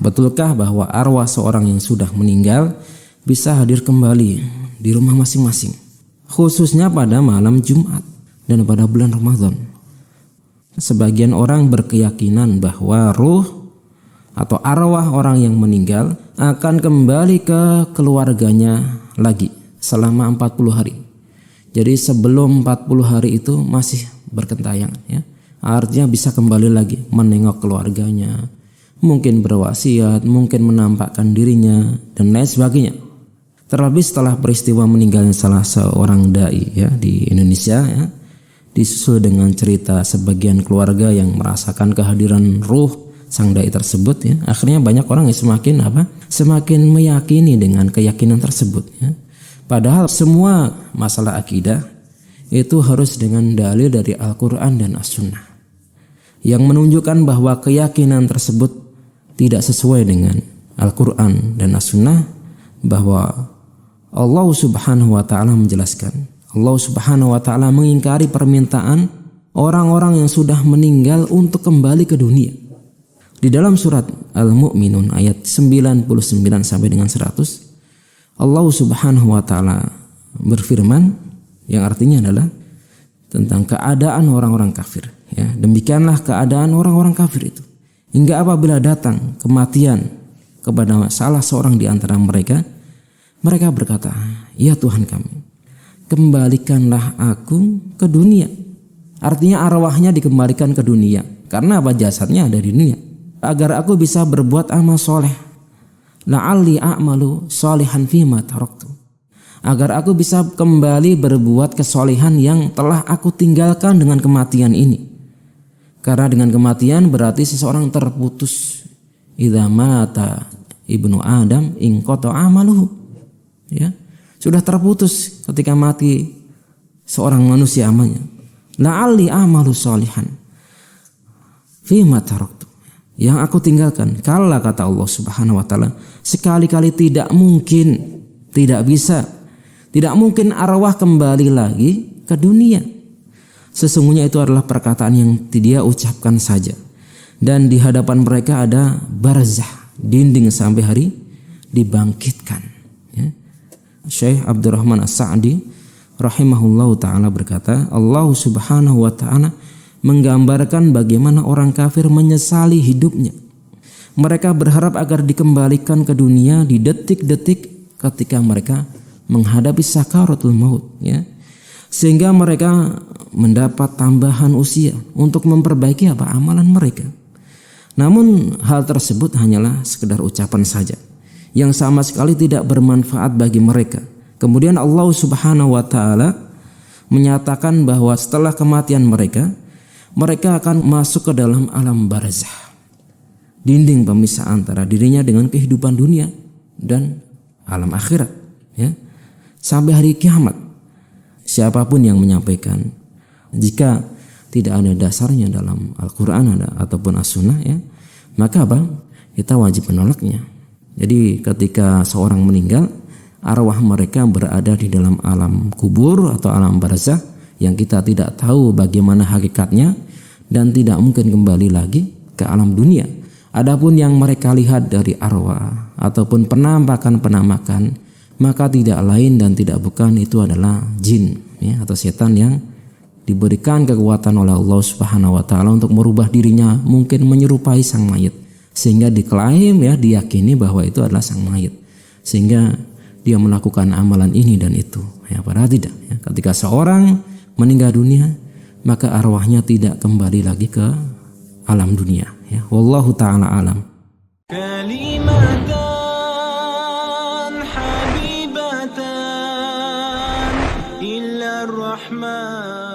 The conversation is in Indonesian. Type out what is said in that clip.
betulkah bahwa arwah seorang yang sudah meninggal bisa hadir kembali di rumah masing-masing, khususnya pada malam Jumat dan pada bulan Ramadan? Sebagian orang berkeyakinan bahwa ruh atau arwah orang yang meninggal akan kembali ke keluarganya lagi selama 40 hari. Jadi sebelum 40 hari itu masih berkentayang, ya. Artinya bisa kembali lagi menengok keluarganya, mungkin berwasiat, mungkin menampakkan dirinya dan lain sebagainya. Terlebih setelah peristiwa meninggalnya salah seorang dai, ya, di Indonesia, ya, disusul dengan cerita sebagian keluarga yang merasakan kehadiran ruh sang dai tersebut, ya. Akhirnya banyak orang yang semakin meyakini dengan keyakinan tersebut, ya. Padahal semua masalah akidah itu harus dengan dalil dari Al-Quran dan As-Sunnah yang menunjukkan bahwa keyakinan tersebut tidak sesuai dengan Al-Quran dan As-Sunnah, bahwa Allah Subhanahu wa ta'ala menjelaskan, Allah Subhanahu wa ta'ala mengingkari permintaan orang-orang yang sudah meninggal untuk kembali ke dunia. Di dalam surat Al-Mu'minun ayat 99 sampai dengan 100, Allah Subhanahu wa ta'ala berfirman, yang artinya adalah tentang keadaan orang-orang kafir, ya. Demikianlah keadaan orang-orang kafir itu, hingga apabila datang kematian kepada salah seorang di antara mereka, mereka berkata, ya Tuhan kami, kembalikanlah aku ke dunia. Artinya arwahnya dikembalikan ke dunia, karena apa? Jasadnya ada di dunia, agar aku bisa berbuat amal soleh, la'alli a'malu solihan fima taraktu, agar aku bisa kembali berbuat kesolehan yang telah aku tinggalkan dengan kematian ini. Karena dengan kematian berarti seseorang terputus. Idza mata ibnu Adam inqata amaluhu, ya, sudah terputus ketika mati seorang manusia amalnya. La'alli a'malu solihan fima taraktu, yang aku tinggalkan. Kala, kata Allah Subhanahu wa ta'ala, sekali-kali tidak mungkin, tidak bisa, tidak mungkin arwah kembali lagi ke dunia. Sesungguhnya itu adalah perkataan yang dia ucapkan saja, dan di hadapan mereka ada barzah, dinding sampai hari dibangkitkan, ya. Syekh Abdurrahman As-Sa'di rahimahullahu ta'ala berkata, Allah Subhanahu wa ta'ala menggambarkan bagaimana orang kafir menyesali hidupnya. Mereka berharap agar dikembalikan ke dunia di detik-detik ketika mereka menghadapi sakaratul maut, ya, sehingga mereka mendapat tambahan usia untuk memperbaiki amalan mereka. Namun hal tersebut hanyalah sekedar ucapan saja yang sama sekali tidak bermanfaat bagi mereka. Kemudian Allah Subhanahu wa ta'ala menyatakan bahwa setelah kematian mereka akan masuk ke dalam alam barzah, dinding pemisah antara dirinya dengan kehidupan dunia dan alam akhirat, ya, sampai hari kiamat. Siapapun yang menyampaikan, jika tidak ada dasarnya dalam Al-Quran ataupun As-Sunnah, ya, maka kita wajib menolaknya. Jadi ketika seorang meninggal, arwah mereka berada di dalam alam kubur atau alam barzah yang kita tidak tahu bagaimana hakikatnya dan tidak mungkin kembali lagi ke alam dunia. Adapun yang mereka lihat dari arwah ataupun penampakan, maka tidak lain dan tidak bukan itu adalah jin, ya, atau setan yang diberikan kekuatan oleh Allah Subhanahu wa ta'ala untuk merubah dirinya, mungkin menyerupai sang mayit, sehingga diklaim, ya, diyakini bahwa itu adalah sang mayit, sehingga dia melakukan amalan ini dan itu, ya, padahal tidak, ya. Ketika seorang meninggal dunia, maka arwahnya tidak kembali lagi ke alam dunia, ya. Wallahu ta'ala alam. إلا الرحمن